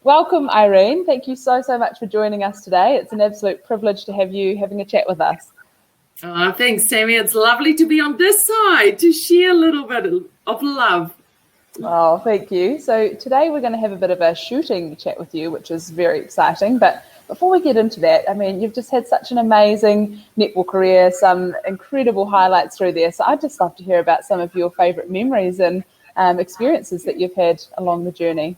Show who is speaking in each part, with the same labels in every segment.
Speaker 1: Welcome, Irene. Thank you so much for joining us today. It's an absolute privilege to have you having a chat with us.
Speaker 2: Oh, thanks, Sammy. It's lovely to be on this side to share a little bit of love.
Speaker 1: Oh, thank you. So today we're going to have a bit of a shooting chat with you, which is very exciting. But before we get into that, I mean, you've just had such an amazing netball career, some incredible highlights through there. So I'd just love to hear about some of your favourite memories and experiences that you've had along the journey.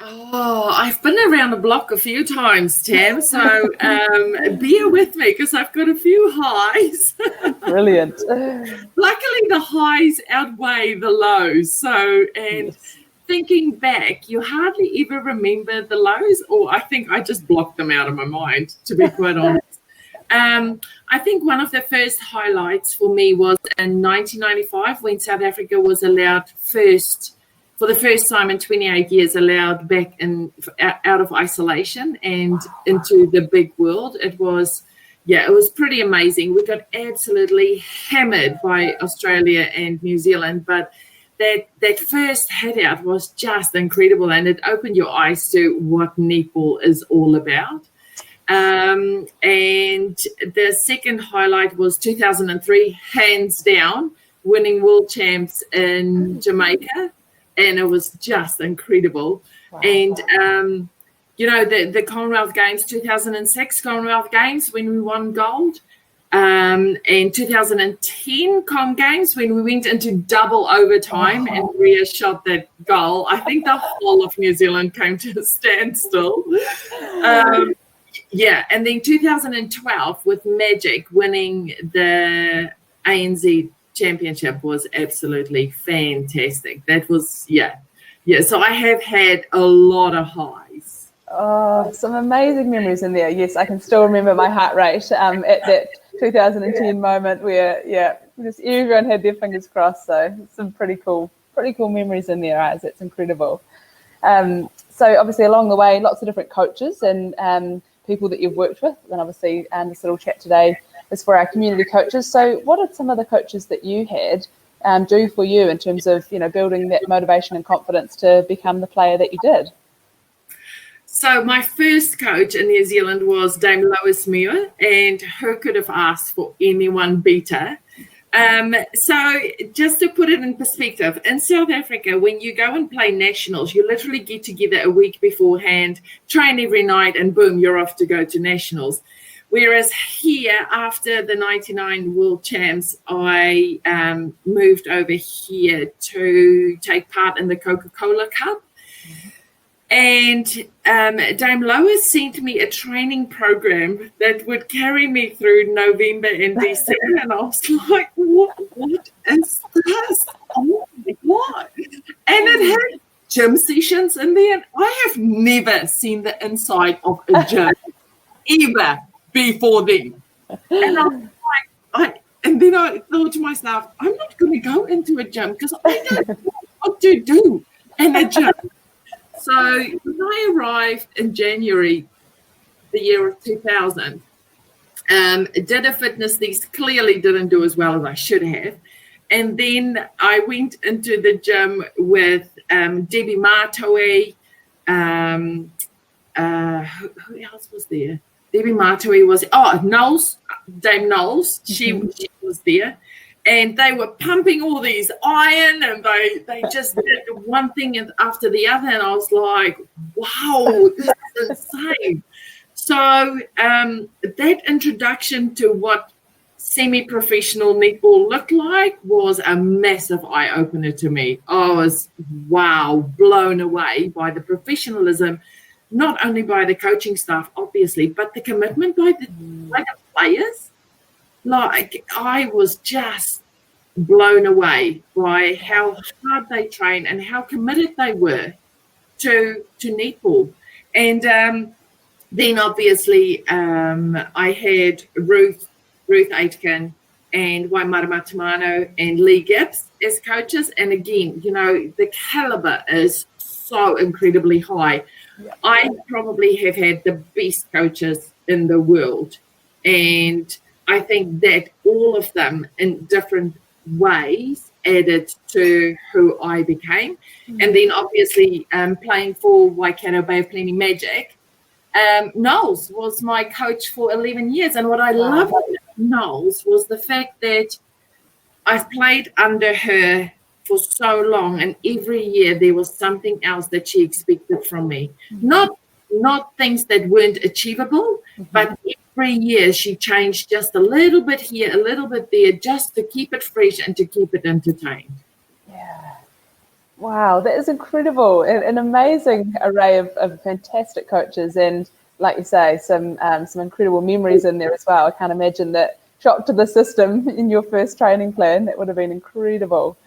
Speaker 2: Oh, I've been around the block a few times, Tam, so bear with me because I've got a few highs.
Speaker 1: Brilliant.
Speaker 2: Luckily, the highs outweigh the lows. So, yes. Thinking back, you hardly ever remember the lows, or I think I just blocked them out of my mind, to be quite honest. I think one of the first highlights for me was in 1995 when South Africa was allowed for the first time in 28 years, allowed back out of isolation and into the big world. It was pretty amazing. We got absolutely hammered by Australia and New Zealand, but that first head out was just incredible, and it opened your eyes to what netball is all about. And the second highlight was 2003, hands down, winning world champs in Jamaica. And it was just incredible. Wow. And, the Commonwealth Games, 2006 Commonwealth Games when we won gold. And 2010 Com Games when we went into double overtime and Ria shot that goal. I think the whole of New Zealand came to a standstill. And then 2012 with Magic winning the ANZ Championship was absolutely fantastic. That was, so I have had a lot of highs.
Speaker 1: Oh, some amazing memories in there. Yes, I can still remember my heart rate at that 2010 moment where, just everyone had their fingers crossed. So some pretty cool memories in there, guys. It's incredible. So obviously along the way, lots of different coaches and people that you've worked with. And obviously this little chat today is for our community coaches. So what did some of the coaches that you had do for you in terms of, building that motivation and confidence to become the player that you did?
Speaker 2: So my first coach in New Zealand was Dame Lois Muir, and her could have asked for anyone better. So just to put it in perspective, in South Africa, when you go and play nationals, you literally get together a week beforehand, train every night, and boom, you're off to go to nationals. Whereas here, after the 99 World Champs, I moved over here to take part in the Coca-Cola Cup. And Dame Lois sent me a training program that would carry me through November and December. And I was like, what is this? Oh my God. And it had gym sessions in there. And I have never seen the inside of a gym ever before then. And I was like, and then I thought to myself, I'm not going to go into a gym because I don't know what to do in a gym. So when I arrived in January, the year of 2000, did a fitness test, clearly didn't do as well as I should have. And then I went into the gym with Debbie Martoe. Who else was there? Debbie Martoe was, Knowles, Dame Knowles, she was there. And they were pumping all these iron, and they just did one thing after the other. And I was like, wow, this is insane. So that introduction to what semi-professional netball looked like was a massive eye-opener to me. I was, blown away by the professionalism, not only by the coaching staff, obviously, but the commitment by the players. Like, I was just blown away by how hard they train and how committed they were to netball. And then obviously I had Ruth Aitken and Waimara Tamano and Lee Gibbs as coaches. And again, the caliber is so incredibly high. Yeah. I probably have had the best coaches in the world. And I think that all of them in different ways added to who I became. And then obviously playing for Waikato Bay of Plenty Magic, Knowles was my coach for 11 years. And what I loved about Knowles was the fact that I've played under her for so long, and every year there was something else that she expected from me. Not things that weren't achievable, but every year she changed just a little bit here, a little bit there, just to keep it fresh and to keep it entertained.
Speaker 1: Yeah. Wow, that is incredible. An amazing array of fantastic coaches, and like you say, some incredible memories in there as well. I can't imagine that shock to the system in your first training plan. That would have been incredible.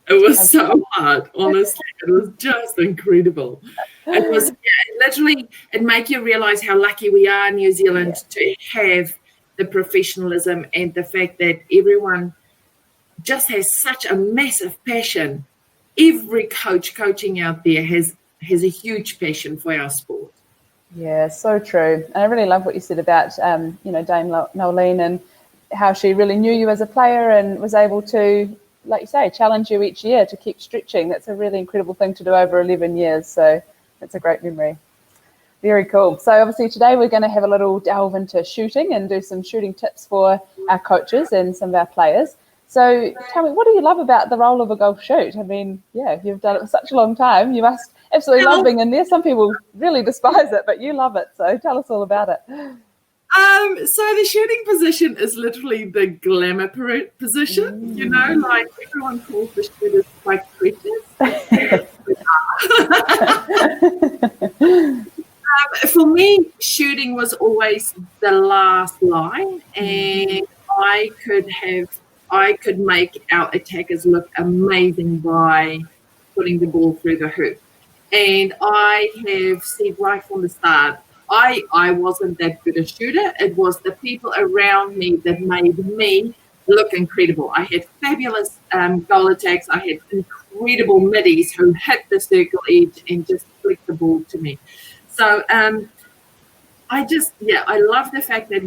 Speaker 2: It was so hard, honestly. It was just incredible. It was literally, it made you realise how lucky we are in New Zealand to have the professionalism and the fact that everyone just has such a massive passion. Every coach coaching out there has a huge passion for our sport.
Speaker 1: Yeah, so true. And I really love what you said about, Dame Nolene, and how she really knew you as a player and was able to, like you say, challenge you each year to keep stretching. That's a really incredible thing to do over 11 years. So that's a great memory. Very cool. So obviously today we're going to have a little delve into shooting and do some shooting tips for our coaches and some of our players. So tell me, what do you love about the role of a golf shoot? I mean, you've done it for such a long time. You must absolutely love being in there. Some people really despise it, but you love it. So tell us all about it.
Speaker 2: So the shooting position is literally the glamour position, like everyone calls the shooters like creatures. For me, shooting was always the last line, and I could make our attackers look amazing by putting the ball through the hoop. And I have said right from the start, I wasn't that good a shooter. It was the people around me that made me look incredible. I had fabulous goal attacks. I had incredible middies who hit the circle edge and just flicked the ball to me. So I love the fact that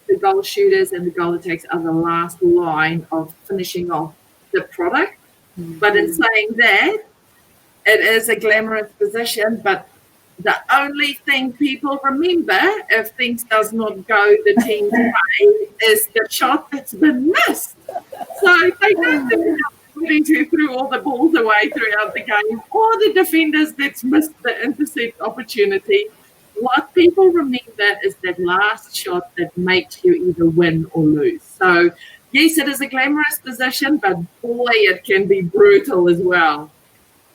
Speaker 2: the goal shooters and the goal attacks are the last line of finishing off the product. But in saying that, it is a glamorous position, but the only thing people remember if things does not go the team's way is the shot that's been missed. So they don't think who threw all the balls away throughout the game, or the defenders that's missed the intercept opportunity. What people remember is that last shot that makes you either win or lose. So yes, it is a glamorous position, but boy, it can be brutal as well.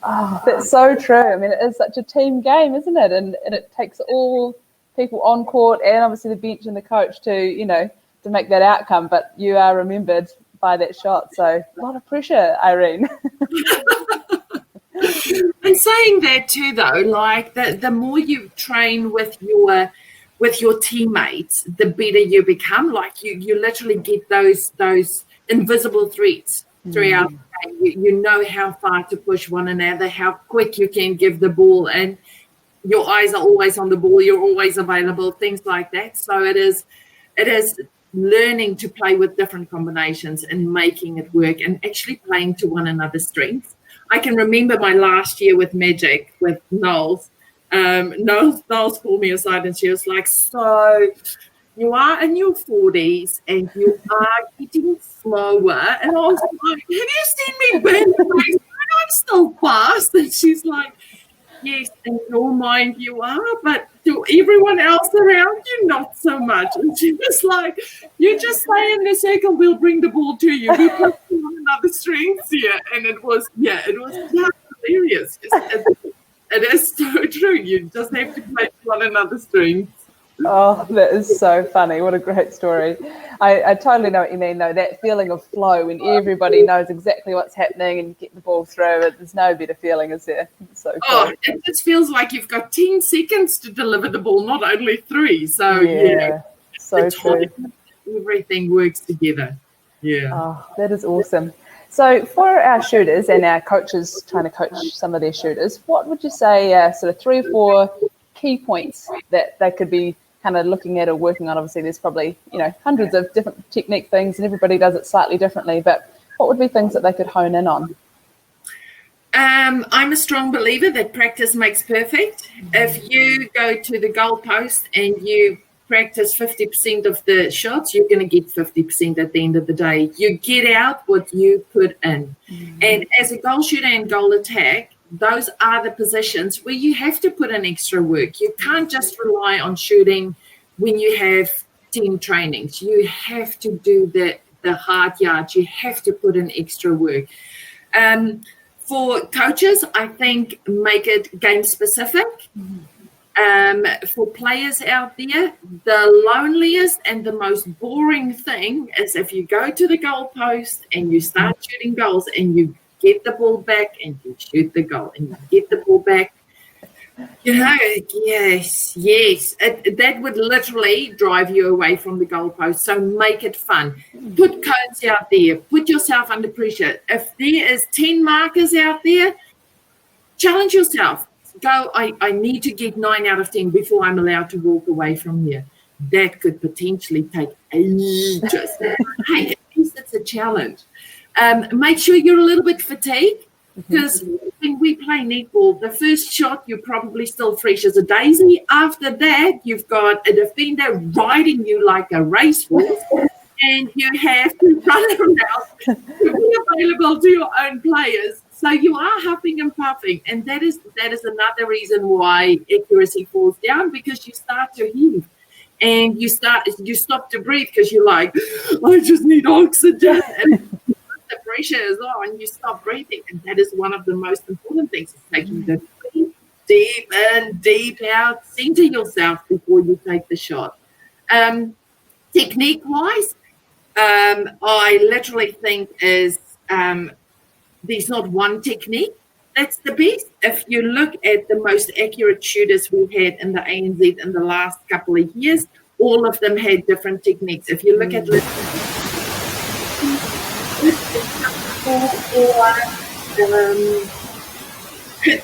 Speaker 1: Oh, that's so true. I mean, it is such a team game, isn't it? And it takes all people on court and obviously the bench and the coach to make that outcome. But you are remembered by that shot. So a lot of pressure, Irene.
Speaker 2: And saying that too, though, like the more you train with your teammates, the better you become. Like you literally get those invisible threats throughout the game. You know how far to push one another, how quick you can give the ball, and your eyes are always on the ball. You're always available, things like that. So it is learning to play with different combinations and making it work and actually playing to one another's strengths. I can remember my last year with Magic with Knowles. Knowles pulled me aside and she was like, so you are in your 40s and you are getting slower. And I was like, have you seen me bend? I'm still fast. And she's like, yes, in your mind you are, but to everyone else around you, not so much. And she was like, you just stay in the circle, we'll bring the ball to you. We put one another strengths here. And it was just hilarious. It is so true. You just have to play one another's strengths.
Speaker 1: Oh, that is so funny. What a great story. I totally know what you mean, though. That feeling of flow when everybody knows exactly what's happening and you get the ball through. There's no better feeling, is there? It's so cool.
Speaker 2: Oh, it just feels like you've got 10 seconds to deliver the ball, not only 3. So,
Speaker 1: so true.
Speaker 2: Everything works together. Yeah.
Speaker 1: Oh, that is awesome. So for our shooters and our coaches trying to coach some of their shooters, what would you say sort of 3 or 4 key points that they could be kind of looking at or working on? Obviously, there's probably, hundreds of different technique things and everybody does it slightly differently. But what would be things that they could hone in on?
Speaker 2: I'm a strong believer that practice makes perfect. If you go to the goalpost and you practice 50% of the shots, you're going to get 50% at the end of the day. You get out what you put in. And as a goal shooter and goal attack, those are the positions where you have to put in extra work. You can't just rely on shooting when you have team trainings. You have to do the hard yards. You have to put in extra work. For coaches, I think make it game specific. For players out there, the loneliest and the most boring thing is if you go to the goalpost and you start shooting goals and you get the ball back and you shoot the goal and you get the ball back. You know, yes. That would literally drive you away from the goalpost. So make it fun. Put cones out there. Put yourself under pressure. If there is 10 markers out there, challenge yourself. Go, I need to get 9 out of 10 before I'm allowed to walk away from here. That could potentially take ages. Hey, at least it's a challenge. Make sure you're a little bit fatigued. Because when we play netball, the first shot, you're probably still fresh as a daisy. After that, you've got a defender riding you like a racehorse, and you have to run around to be available to your own players. So you are huffing and puffing, and that is another reason why accuracy falls down, because you start to heave, and you stop to breathe because you're like, I just need oxygen. And the pressure is on, you stop breathing, and that is one of the most important things, is taking the deep in, deep out, center yourself before you take the shot. Technique wise, I literally think is there's not one technique that's the best. If you look at the most accurate shooters we've had in the ANZ in the last couple of years, all of them had different techniques. If you look at her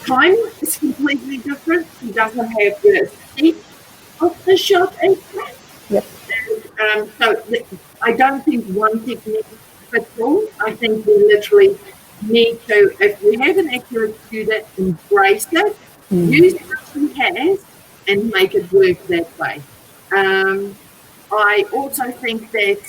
Speaker 2: time is completely different. She doesn't have the speed of the shot as well.
Speaker 1: Yep.
Speaker 2: And, so I don't think one technique fits all. I think we literally need to, if we have an accurate shooter, embrace it, use what she has, and make it work that way. I also think that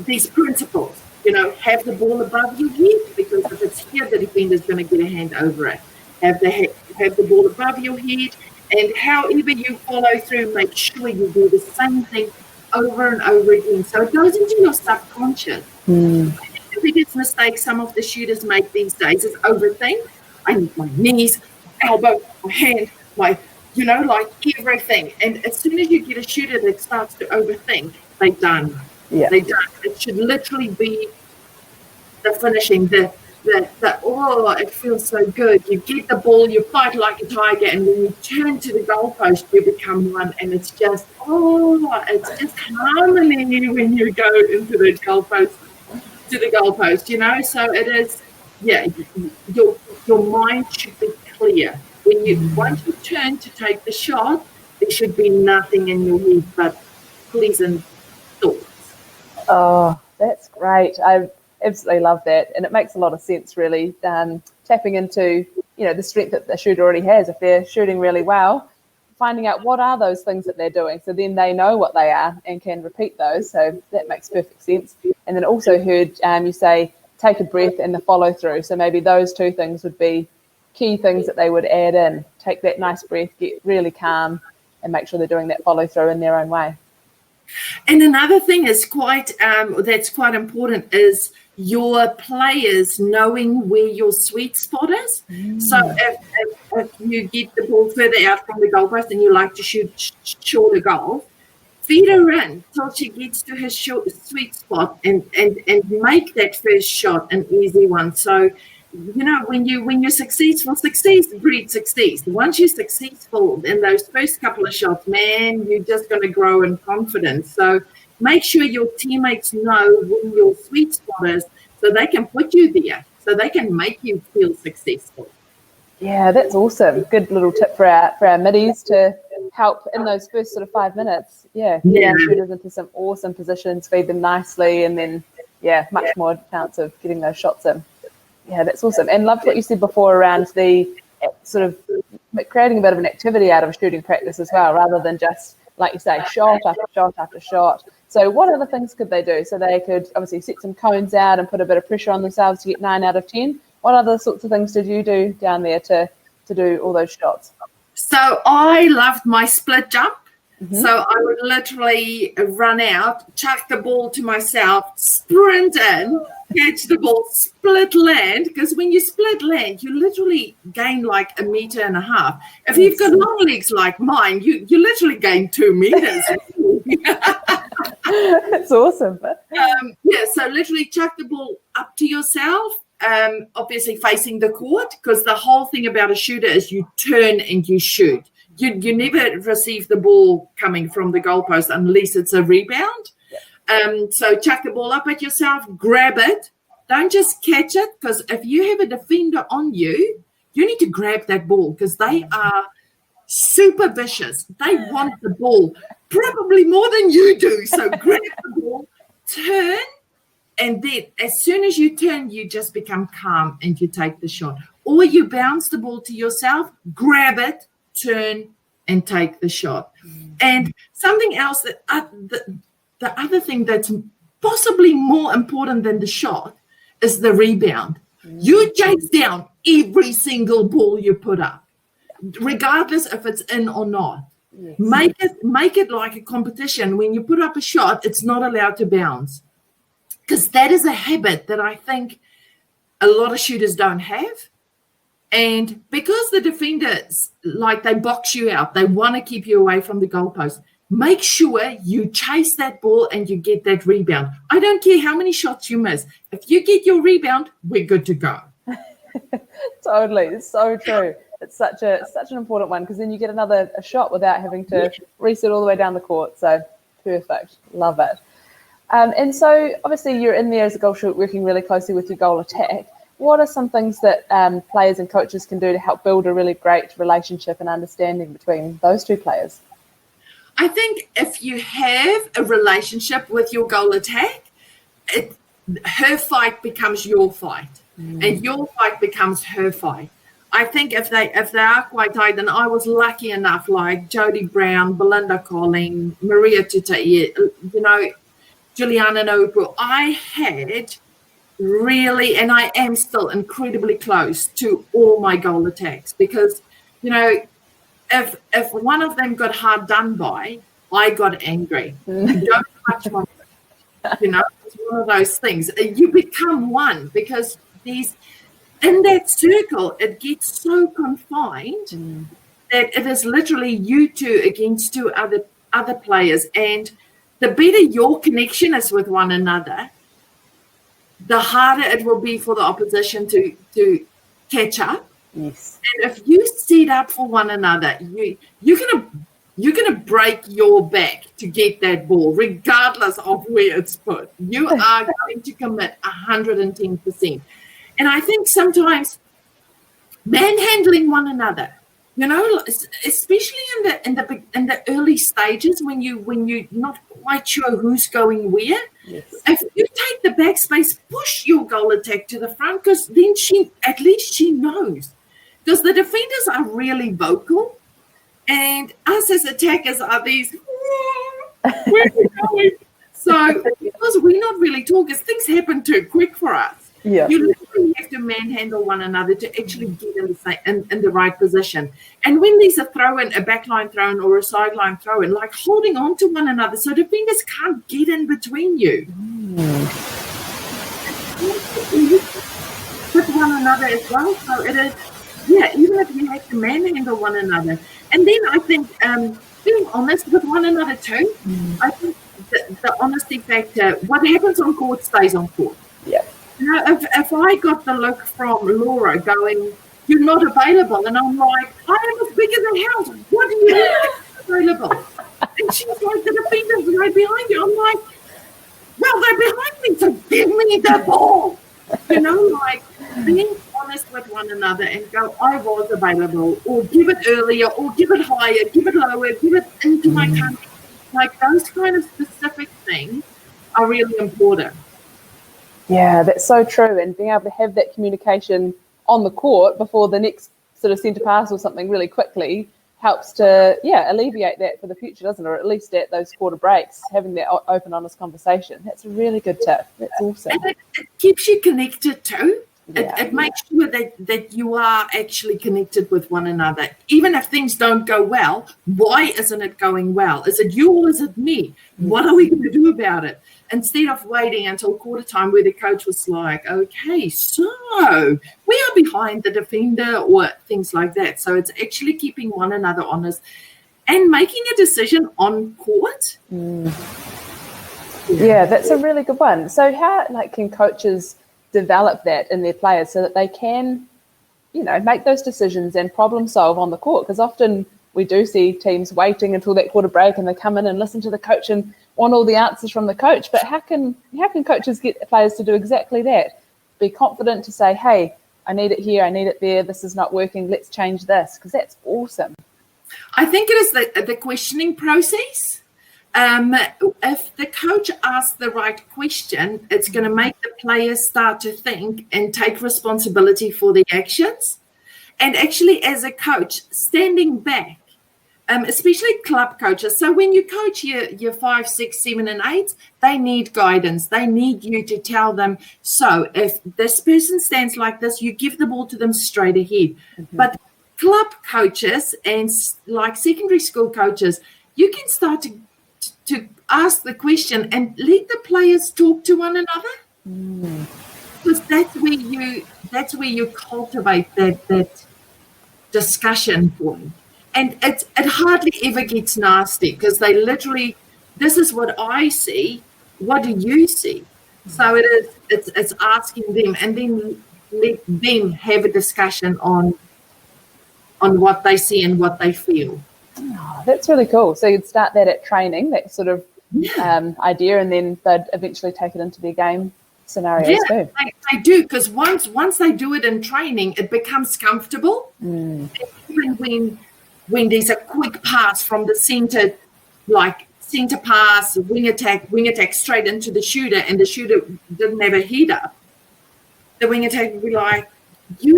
Speaker 2: these principles, you know, have the ball above your head, because if it's here, the defender's going to get a hand over it. Have the ball above your head, and however you follow through, make sure you do the same thing over and over again. So it goes into your subconscious. I think the biggest mistake some of the shooters make these days is overthink. I need my knees, elbow, my hand, my, you know, like everything. And as soon as you get a shooter that starts to overthink, they're done.
Speaker 1: Yeah.
Speaker 2: They don't. It should literally be the finishing, the oh, it feels so good. You get the ball, you fight like a tiger, and when you turn to the goalpost, you become one, and it's just harmony when you go into the goalpost, you know. So it is, yeah. Your mind should be clear when you once you turn to take the shot. There should be nothing in your head but pleasant thoughts.
Speaker 1: Oh, that's great. I absolutely love that. And it makes a lot of sense, really, tapping into, you know, the strength that the shooter already has. If they're shooting really well, finding out what are those things that they're doing, so then they know what they are and can repeat those. So that makes perfect sense. And then also heard you say take a breath and the follow through. So maybe those two things would be key things that they would add in. Take that nice breath, get really calm, and make sure they're doing that follow through in their own way.
Speaker 2: And another thing is that's quite important is your players knowing where your sweet spot is. So if you get the ball further out from the goalpost and you like to shoot shorter goals, feed her in till she gets to her sweet spot and make that first shot an easy one. So, you know, when you're successful, success breeds success. Once you're successful in those first couple of shots, man, you're just going to grow in confidence. So make sure your teammates know when your sweet spot is, so they can put you there, so they can make you feel successful.
Speaker 1: Yeah, that's awesome. Good little tip for our middies to help in those first sort of 5 minutes. Yeah, get our shooters into some awesome positions, feed them nicely, and then much more chance of getting those shots in. Yeah, that's awesome. And loved what you said before around the sort of creating a bit of an activity out of a shooting practice as well, rather than just, like you say, shot after shot after shot. So what other things could they do? So they could obviously set some cones out and put a bit of pressure on themselves to get 9 out of 10. What other sorts of things did you do down there to do all those shots?
Speaker 2: So I loved my split jump. So I would literally run out, chuck the ball to myself, sprint in, catch the ball, split land. Because when you split land, you literally gain like 1.5 meters. If you've got long legs like mine, you literally gain 2 meters.
Speaker 1: That's awesome.
Speaker 2: So literally chuck the ball up to yourself, obviously facing the court, because the whole thing about a shooter is you turn and you shoot. You never receive the ball coming from the goalpost unless it's a rebound. So chuck the ball up at yourself, grab it. Don't just catch it, because if you have a defender on you, you need to grab that ball, because they are super vicious. They want the ball probably more than you do. So grab the ball, turn, and then as soon as you turn, you just become calm and you take the shot. Or you bounce the ball to yourself, grab it, turn, and take the shot. And something else that the other thing that's possibly more important than the shot is the rebound. You chase down every single ball you put up, regardless if it's in or not. Yes. Make it like a competition. When you put up a shot, it's not allowed to bounce, because that is a habit that I think a lot of shooters don't have. And because the defenders, like, they box you out, they want to keep you away from the goalpost, make sure you chase that ball and you get that rebound. I don't care how many shots you miss. If you get your rebound, we're good to go.
Speaker 1: Totally. It's so true. It's such an important one, because then you get a shot without having to reset all the way down the court. So perfect. Love it. And so obviously you're in there as a goal shooter, working really closely with your goal attack. What are some things that players and coaches can do to help build a really great relationship and understanding between those two players?
Speaker 2: I think if you have a relationship with your goal attack, her fight becomes your fight, and your fight becomes her fight. I think if they are quite tight, and I was lucky enough, like Jodie Brown, Belinda Colling, Maria Tutai, Juliana Nopu, I had really, and I am still incredibly close to all my goal attacks, because, if one of them got hard done by, I got angry. Don't touch my, it's one of those things. You become one, because in that circle, it gets so confined that it is literally you two against two other players. And the better your connection is with one another, the harder it will be for the opposition to catch up.
Speaker 1: Yes.
Speaker 2: And if you set up for one another, you're gonna break your back to get that ball, regardless of where it's put. You are going to commit 110%. And I think sometimes manhandling one another, especially in the early stages when you're not quite sure who's going where.
Speaker 1: Yes.
Speaker 2: If you take the backspace, push your goal attack to the front, because then at least she knows. Because the defenders are really vocal, and us as attackers are these, where are we going? So because we're not really talkers, things happen too quick for us.
Speaker 1: Yeah.
Speaker 2: You literally have to manhandle one another to actually get in the right position. And when there's a throw-in, a backline throw-in or a sideline throw-in, like holding on to one another so defenders can't get in between you. With one another as well. So it is, even if you have to manhandle one another. And then I think being honest with one another too. I think the honesty factor, what happens on court stays on court.
Speaker 1: Yeah.
Speaker 2: If I got the look from Laura going, you're not available, and I'm like, I am as big as a house. What do you mean available? And she's like, the defender's right behind you. I'm like, well, they're behind me, so give me the ball. Like being honest with one another and go, I was available, or give it earlier, or give it higher, give it lower, give it into my country. Like those kind of specific things are really important.
Speaker 1: Yeah, that's so true. And being able to have that communication on the court before the next sort of centre pass or something really quickly helps to, alleviate that for the future, doesn't it? Or at least at those quarter breaks, having that open, honest conversation. That's a really good tip. That's awesome.
Speaker 2: And it keeps you connected too.
Speaker 1: Yeah.
Speaker 2: It makes sure that you are actually connected with one another. Even if things don't go well, why isn't it going well? Is it you or is it me? What are we going to do about it? Instead of waiting until quarter time where the coach was like, okay, so we are behind the defender or things like that. So it's actually keeping one another honest and making a decision on court.
Speaker 1: Yeah, that's a really good one. So how can coaches develop that in their players so that they can, make those decisions and problem solve on the court? Because often we do see teams waiting until that quarter break and they come in and listen to the coach and want all the answers from the coach. But how can coaches get players to do exactly that? Be confident to say, hey, I need it here, I need it there, this is not working, let's change this, because that's awesome.
Speaker 2: I think it is the questioning process. If the coach asks the right question, it's going to make the players start to think and take responsibility for their actions. And actually, as a coach, standing back, especially club coaches. So when you coach your 5, 6, 7, and 8, they need guidance. They need you to tell them, so if this person stands like this, you give the ball to them straight ahead. But club coaches and like secondary school coaches, you can start to ask the question and let the players talk to one another, because that's where you cultivate that discussion point. And it hardly ever gets nasty, because they literally, this is what I see, what do you see? So it's asking them, and then let them have a discussion on what they see and what they feel.
Speaker 1: Oh, that's really cool. So you'd start that at training, that sort of idea, and then they'd eventually take it into their game scenarios too.
Speaker 2: They do, because once they do it in training, it becomes comfortable. And even when there's a quick pass from the center, like center pass, wing attack straight into the shooter, and the shooter didn't have a head up, the wing attack would be like, you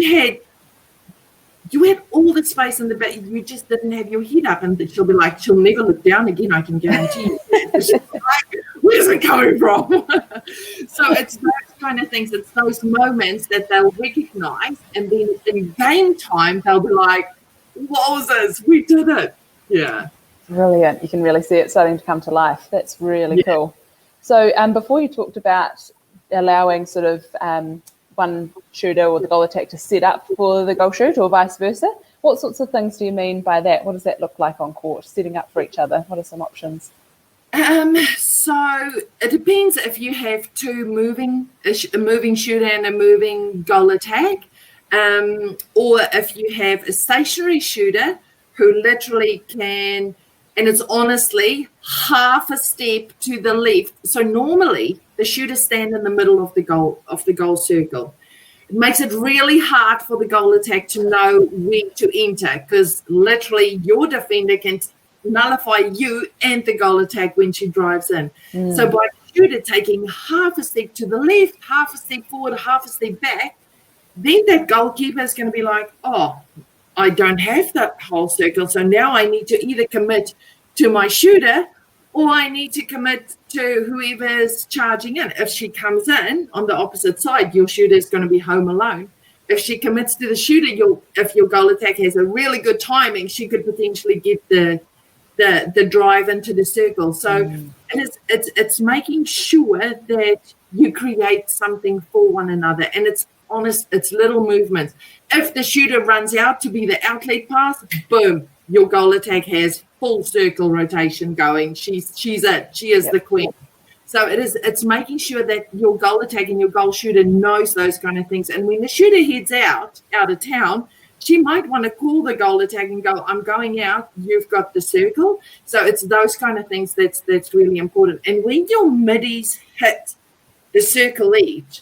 Speaker 2: had all the space in the back, you just didn't have your head up. And she'll be like, she'll never look down again, I can guarantee you. Like, where's it coming from? So it's those kind of things, it's those moments that they'll recognize, and then in game time, they'll be like, what was this? We did it. Yeah.
Speaker 1: Brilliant. You can really see it starting to come to life. That's really cool. So before you talked about allowing sort of one shooter or the goal attack to set up for the goal shoot or vice versa, what sorts of things do you mean by that? What does that look like on court, setting up for each other? What are some options?
Speaker 2: So it depends if you have a moving shooter and a moving goal attack, or if you have a stationary shooter who literally can, and it's honestly half a step to the left. So normally the shooters stand in the middle of the goal circle. It makes it really hard for the goal attack to know where to enter, because literally your defender can nullify you and the goal attack when she drives in. So by the shooter taking half a step to the left, half a step forward, half a step back, then that goalkeeper is going to be like, oh, I don't have that whole circle, so now I need to either commit to my shooter or I need to commit to whoever's charging in. If she comes in on the opposite side, your shooter is going to be home alone. If she commits to the shooter, if your goal attack has a really good timing, she could potentially get the drive into the circle. So it's making sure that you create something for one another, and it's little movements. If the shooter runs out to be the outlet pass, boom, your goal attack has full circle rotation going. She is the queen. So it's making sure that your goal attack and your goal shooter knows those kind of things. And when the shooter heads out of town, she might want to call the goal attack and go, I'm going out, you've got the circle. So it's those kind of things that's really important. And when your middies hit the circle edge,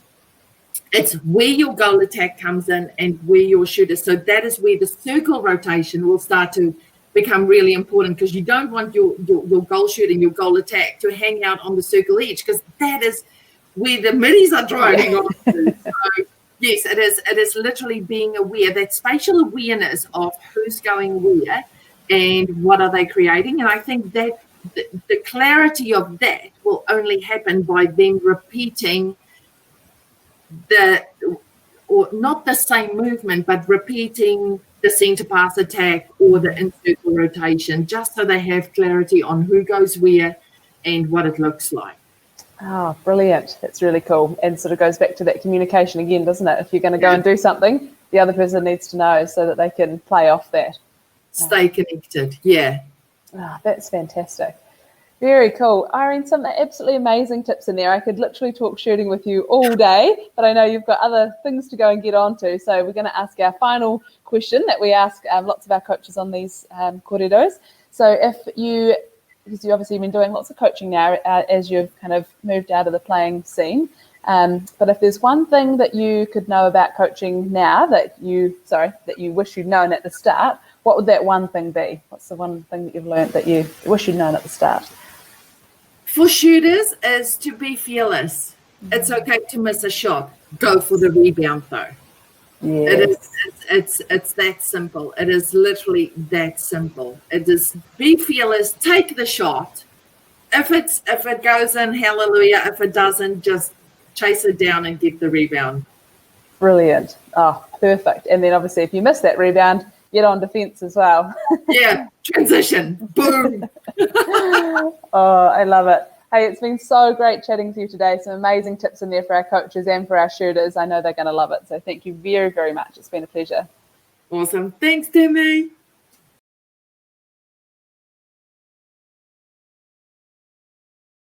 Speaker 2: it's where your goal attack comes in and where your shooter. So that is where the circle rotation will start to become really important, because you don't want your goal shooter and your goal attack to hang out on the circle edge, because that is where the middies are driving on to. So, yes, it is literally being aware, that spatial awareness of who's going where and what are they creating. And I think that the clarity of that will only happen by them repeating or not the same movement, but repeating the centre pass attack or the in-circle rotation, just so they have clarity on who goes where and what it looks like.
Speaker 1: Oh, brilliant. That's really cool. And sort of goes back to that communication again, doesn't it? If you're going to go and do something, the other person needs to know so that they can play off that.
Speaker 2: Stay connected, yeah.
Speaker 1: Oh, that's fantastic. Very cool. Irene, some absolutely amazing tips in there. I could literally talk shooting with you all day, but I know you've got other things to go and get on to. So we're going to ask our final question that we ask lots of our coaches on these kōreros. So because you've obviously been doing lots of coaching now as you've kind of moved out of the playing scene, but if there's one thing that you could know about coaching now that you wish you'd known at the start, what would that one thing be? What's the one thing that you've learned that you wish you'd known at the start?
Speaker 2: For shooters is to be fearless. It's okay to miss a shot. Go for the rebound though.
Speaker 1: Yes.
Speaker 2: It's that simple. It is literally that simple. It is be fearless, take the shot. If it goes in, hallelujah. If it doesn't, just chase it down and get the rebound.
Speaker 1: Brilliant. Oh, perfect. And then obviously if you miss that rebound, get on defense as well.
Speaker 2: Yeah, transition. Boom.
Speaker 1: Oh, I love it. Hey, it's been so great chatting to you today. Some amazing tips in there for our coaches and for our shooters. I know they're going to love it. So thank you very, very much. It's been a pleasure.
Speaker 2: Awesome. Thanks, Timmy.